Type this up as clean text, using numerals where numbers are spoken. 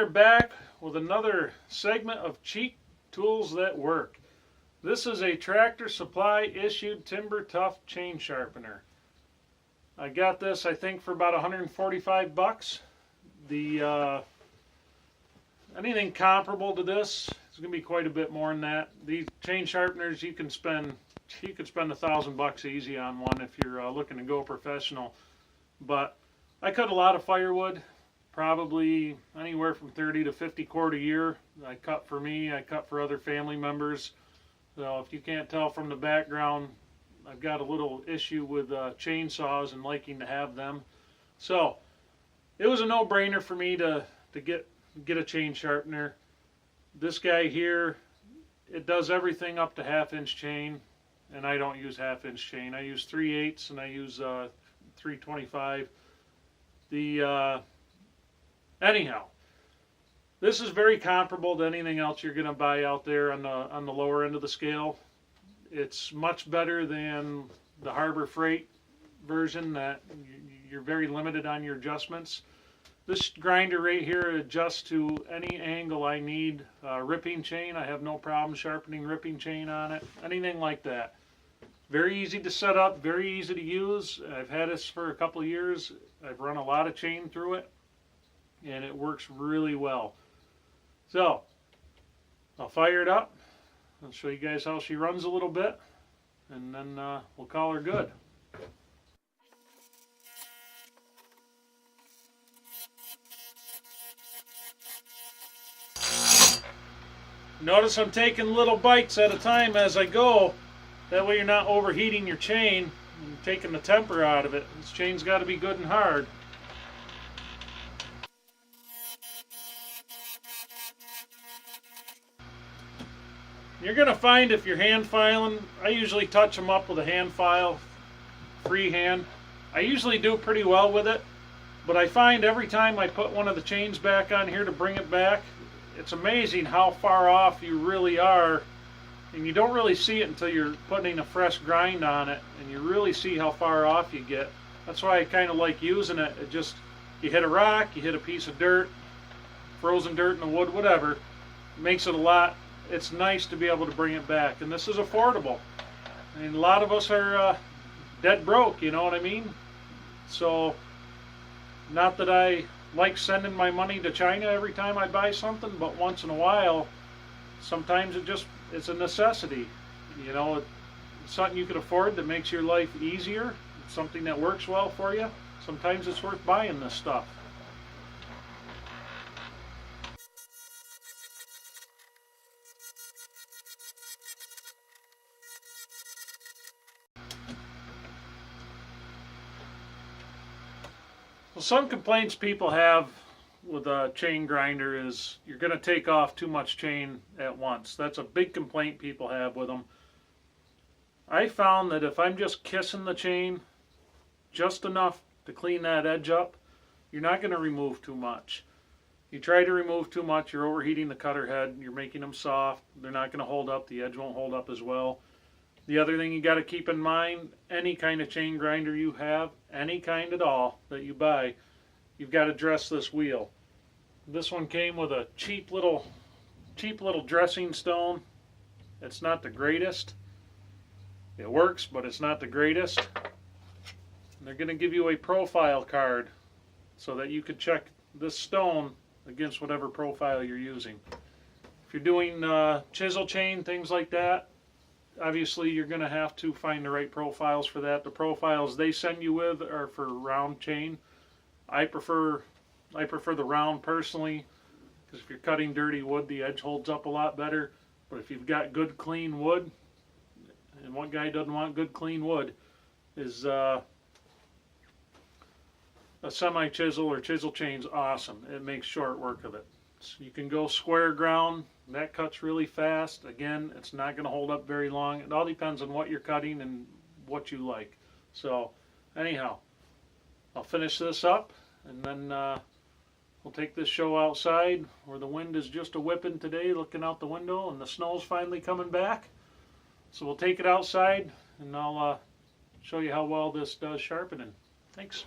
are back with another segment of cheap tools that work. This is a Tractor Supply issued Timber Tuff chain sharpener. I got this, I think, for about 145 bucks. Anything comparable to this is going to be quite a bit more than that. These chain sharpeners, you could spend $1,000 easy on one if you're looking to go professional. But I cut a lot of firewood, probably anywhere from 30 to 50 cord a year. I cut for me, I cut for other family members. So if you can't tell from the background, I've got a little issue with chainsaws and liking to have them. So it was a no-brainer for me to get a chain sharpener. This guy here, it does everything up to 1/2-inch chain, and I don't use 1/2-inch chain. I use 3/8 and I use 3/25. Anyhow, this is very comparable to anything else you're going to buy out there on the lower end of the scale. It's much better than the Harbor Freight version that you're very limited on your adjustments. This grinder right here adjusts to any angle I need. Ripping chain, I have no problem sharpening ripping chain on it. Anything like that. Very easy to set up, very easy to use. I've had this for a couple of years. I've run a lot of chain through it, and it works really well. So, I'll fire it up. I'll show you guys how she runs a little bit, and then we'll call her good. Notice I'm taking little bites at a time as I go. That way you're not overheating your chain and taking the temper out of it. This chain's got to be good and hard. You're going to find if you're hand filing, I usually touch them up with a hand file, freehand. I usually do pretty well with it, but I find every time I put one of the chains back on here to bring it back, it's amazing how far off you really are, and you don't really see it until you're putting a fresh grind on it, and you really see how far off you get. That's why I kind of like using it. It just, you hit a rock, you hit a piece of dirt, frozen dirt in the wood, whatever, it makes it a lot. It's nice to be able to bring it back, and this is affordable. I mean, a lot of us are dead broke, you know what I mean? So, not that I like sending my money to China every time I buy something, but once in a while, sometimes it's a necessity. You know, it's something you can afford that makes your life easier. It's something that works well for you. Sometimes it's worth buying this stuff. Well, some complaints people have with a chain grinder is you're going to take off too much chain at once. That's a big complaint people have with them. I found that if I'm just kissing the chain just enough to clean that edge up, you're not going to remove too much. You try to remove too much, you're overheating the cutter head, you're making them soft, they're not going to hold up, the edge won't hold up as well. The other thing you got to keep in mind, any kind of chain grinder you have, any kind at all that you buy, you've got to dress this wheel. This one came with a cheap little dressing stone. It's not the greatest. It works, but it's not the greatest. And they're going to give you a profile card so that you could check this stone against whatever profile you're using. If you're doing chisel chain, things like that, obviously you're going to have to find the right profiles for that. The profiles they send you with are for round chain. I prefer the round personally, because if you're cutting dirty wood, the edge holds up a lot better. But if you've got good clean wood, and one guy doesn't want good clean wood, is a semi-chisel or chisel chain's awesome. It makes short work of it. So you can go square ground. That cuts really fast. Again, it's not going to hold up very long. It all depends on what you're cutting and what you like. So, anyhow, I'll finish this up, and then we'll take this show outside where the wind is just a whipping today, looking out the window, and the snow's finally coming back. So we'll take it outside, and I'll show you how well this does sharpening. Thanks.